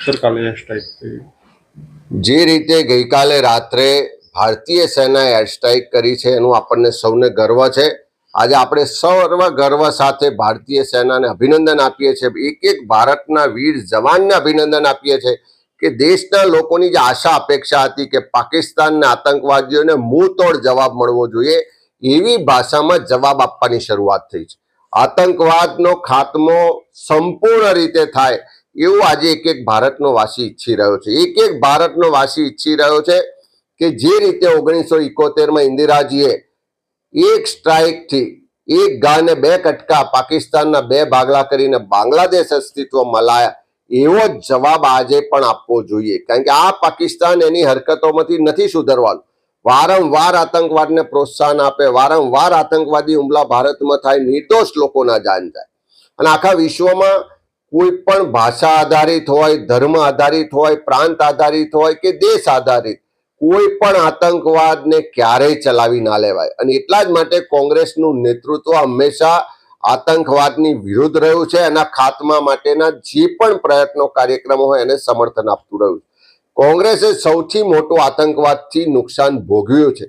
સરકારે સ્ટ્રાઇક કરી જે રીતે ગઈકાલે રાત્રે ભારતીય સેનાએ એર સ્ટ્રાઇક કરી છે એનું આપણને સૌને ગર્વ છે. આજે આપણે સર્વ ગર્વ સાથે ભારતીય સેનાને અભિનંદન આપીએ છીએ. એક એક ભારતના વીર જવાનને અભિનંદન આપીએ છીએ કે દેશના લોકોની જે આશા અપેક્ષા હતી કે પાકિસ્તાનના આતંકવાદીઓને મુંહતોડ જવાબ મળવો જોઈએ, એવી ભાષામાં જવાબ આપવાની શરૂઆત થઈ છે. આતંકવાદનો ખાત્મો સંપૂર્ણ રીતે થાય એવું આજે એક એક ભારતનો વાસી ઈચ્છી રહ્યો છે. એક એક ભારતનો વાસી ઈચ્છી રહ્યો છે કે જે રીતે 1971માં ઇન્દિરાજીએ એક સ્ટ્રાઇકથી એક ગાને બે કટકા પાકિસ્તાનના બે ભાગલા કરીને બાંગ્લાદેશ અસ્તિત્વમાં લાયા, એવો જ જવાબ આજે પણ આપવો જોઈએ. કારણ કે આ પાકિસ્તાન એની હરકતોમાંથી નથી સુધરવાનું. વારંવાર આતંકવાદને પ્રોત્સાહન આપે, વારંવાર આતંકવાદી હુમલા ભારતમાં થાય, નિર્દોષ લોકોના જાન જાય. અને આખા વિશ્વમાં કોઈ પણ ભાષા આધારિત હોય, ધર્મ આધારિત હોય, પ્રાંત આધારિત હોય કે દેશ આધારિત કોઈ પણ આતંકવાદને ક્યારેય ચલાવી ના લેવાય. અને એટલા જ માટે કોંગ્રેસનું નેતૃત્વ હંમેશા આતંકવાદની વિરુદ્ધ રહ્યું છે. એના ખાત્મા માટેના જે પણ પ્રયત્નો કાર્યક્રમો હોય એને સમર્થન આપતું રહ્યું છે. કોંગ્રેસે સૌથી મોટું આતંકવાદથી નુકસાન ભોગવ્યું છે.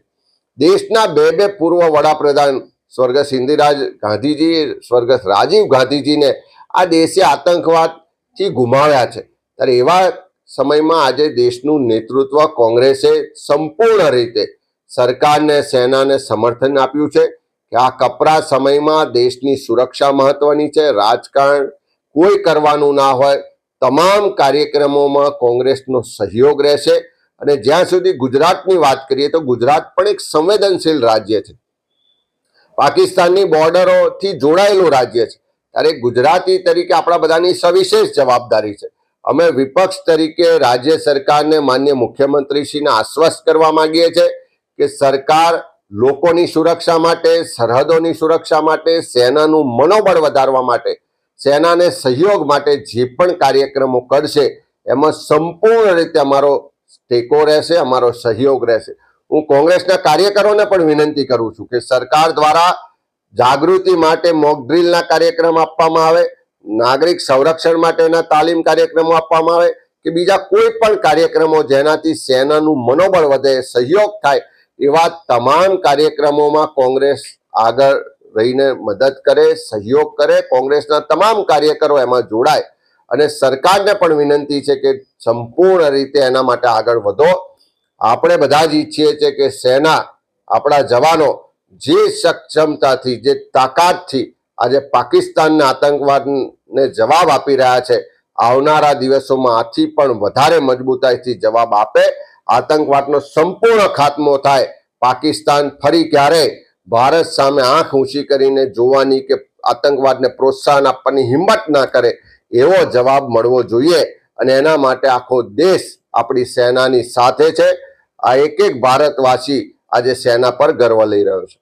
દેશના બે પૂર્વ વડાપ્રધાન સ્વર્ગસ્થ ઇન્દિરા ગાંધીજી, સ્વર્ગસ્થ રાજીવ ગાંધીજીને આ દેશે આતંકવાદથી ગુમાવ્યા છે. ત્યારે એવા સમયમાં આજે દેશનું નેતૃત્વ કોંગ્રેસે સંપૂર્ણ રીતે સરકારને, સેનાને સમર્થન આપ્યું છે કે આ કપરા સમયમાં દેશની સુરક્ષા મહત્વની છે. રાજકારણ કોઈ કરવાનું ના હોય, તમામ કાર્યક્રમોમાં કોંગ્રેસનો સહયોગ રહેશે. અને જ્યાં સુધી ગુજરાતની વાત કરીએ તો ગુજરાત પણ એક સંવેદનશીલ રાજ્ય છે, પાકિસ્તાનની બોર્ડરોથી જોડાયેલું રાજ્ય છે. ત્યારે ગુજરાતી તરીકે આપણા બધાની સવિશેષ જવાબદારી છે. અમે વિપક્ષ તરીકે રાજ્ય સરકારને, માન્ય મુખ્યમંત્રીશ્રીને આશ્વસ્ત કરવા માંગીએ છીએ કે સરકાર લોકોની સુરક્ષા માટે, સરહદોની સુરક્ષા માટે, સેનાનું મનોબળ વધારવા માટે, સેનાને સહયોગ માટે જે પણ કાર્યક્રમો કરશે એમાં સંપૂર્ણ રીતે અમારો ટેકો રહેશે, અમારો સહયોગ રહેશે. હું કોંગ્રેસના કાર્યકરોને પણ વિનંતી કરું છું કે સરકાર દ્વારા જાગૃતિ માટે મોક ડ્રીલના કાર્યક્રમ આપવામાં આવે, નાગરિક સંરક્ષણ માટેના તાલીમ કાર્યક્રમો આપવામાં આવે કે બીજા કોઈ પણ કાર્યક્રમો જેનાથી સેનાનું મનોબળ વધે, સહયોગ થાય, એવા તમામ કાર્યક્રમોમાં કોંગ્રેસ આગળ રહીને મદદ કરે, સહયોગ કરે. કોંગ્રેસના તમામ કાર્યકરો એમાં જોડાય. અને સરકારને પણ વિનંતી છે કે સંપૂર્ણ રીતે એના માટે આગળ વધો. આપણે બધા જ ઈચ્છીએ છીએ કે સેના, આપણા જવાનો જે સક્ષમતાથી, જે તાકાતથી આજે પાકિસ્તાનના આતંકવાદને જવાબ આપી રહ્યા છે, આવનારા દિવસોમાં આથી પણ વધારે મજબૂતાઈથી જવાબ આપે, આતંકવાદનો સંપૂર્ણ ખાત્મો થાય. પાકિસ્તાન ફરી ક્યારેય ભારત સામે આંખ ઊંચી કરીને જોવાની કે આતંકવાદને પ્રોત્સાહન આપવાની હિંમત ના કરે, એવો જવાબ મળવો જોઈએ. અને એના માટે આખો દેશ આપણી સેનાની સાથે છે. આ એક એક ભારતવાસી આજે સેના પર ગર્વ લઈ રહ્યો છે.